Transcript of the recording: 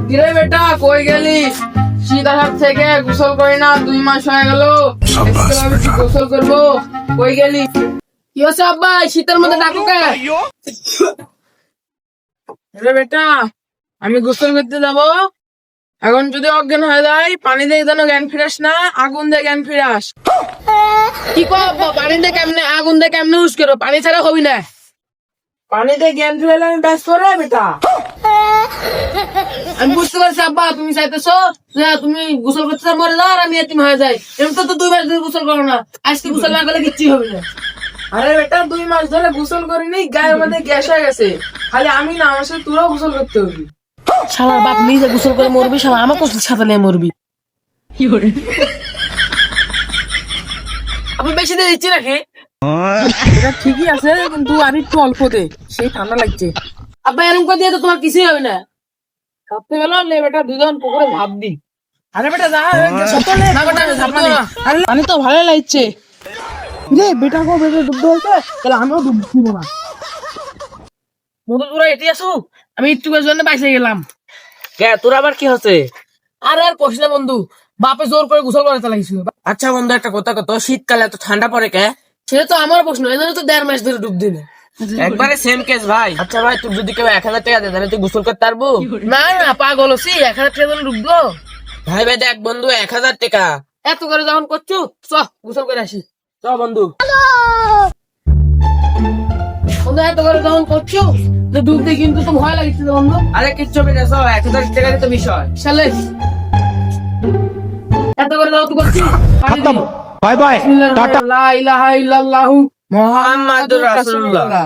কিরে বেটা কই গেলি? শীত আসার থেকে গোসল করি না 2 মাস হয়ে গেল। গোসল করবো, কই গেলি? কি হচ্ছে আব্বা, শীতের মধ্যে ডাকো কে? রে বেটা, আমি গোসল করতে যাবো, এখন যদি অজ্ঞান হয়ে যায় পানি দিয়ে যেন জ্ঞান ফিরাস না, আগুন দিয়ে জ্ঞান ফিরাস। কি কো আব্বা, পানি দিয়ে কেমনে, আগুন দিয়ে কেমনে উস করো? পানি ছাড়া হবি না। পানি দিয়ে জ্ঞান ফিরালে আমি ব্যস্ত রে বেটা। আমি বুঝতে পারছি আব্বা, তুমি চাইতেছো যে তুমি গোসল করতে মরে যাও আর আমি এতিম হয়ে যাই। এমনি তো 2 মাস ধরে গোসল করো না, আজকে গোসল না করলে কিচ্ছু হবে না। আরে বেটা 2 মাস ধরে গোসল করিনি, গায়ের মধ্যে গ্যাস হয়ে গেছে। খালি আমি না, আমার সাথে তোরাও গোসল করতে হবে। শালার বাপ নিজে গোসল করে মরবি, শালা আমাকে সাথে নিয়ে মরবি। আপনি বেশি দিয়ে দিচ্ছি নাকি? এটা ঠিকই আছে, কিন্তু আর একটু অল্প দে, সেই ঠান্ডা লাগছে। আব্বা এরকম করে দিয়ে তো তোমার কিছুই হবে না। ভাবতে গেল লে বেটা, দুজন পুকুরে ভাব দি। আরে বেটা যা, না বেটা, আমি ভাববো না। পানি তো ভালো লাগছে রে বেটা। গো বেটা ডুবতে হয়েছে, তাহলে আমিও ডুব দিব না। মধু তোরা এটি আসু, আমি একটু জন্য বাইসে গেলাম। কে তোর আবার কি হচ্ছে? আর কষ্ট না বন্ধু, বাপে জোর করে গোসল করাতে লাগিয়েছিল। আচ্ছা বন্ধু, একটা কথা কত, শীতকালে এত ঠান্ডা পড়ে কে? সেটা তো আমার প্রশ্ন, এই জন্য তো 1.5 মাস ধরে ডুব দিবে। একবারে সেম কেস ভাই। আচ্ছা ভাই, তুই যদি কেউ 1000 টাকা দেয় তাহলে তুই গোসল করতে পারবো? না না, পাগল হচ্ছি, 1000 টাকা জন্য ডুববো? ভাই ভাই দেখ বন্ধু, 1000 টাকা। এত করে যখন করছো, চ গোসল করে আসি। চ বন্ধু। বন্ধু এত করে যখন করছো তো ডুবতে কিন্তু তো ভয় লাগছে তো বন্ধু। আরে কিচ্ছু হবে না, চ 1000 টাকারই তো বিষয়। শালে এত করে যখন করছি, बाय बाय टाटा। লা ইলাহা ইল্লাল্লাহু মুহাম্মাদুর রাসূলুল্লাহ।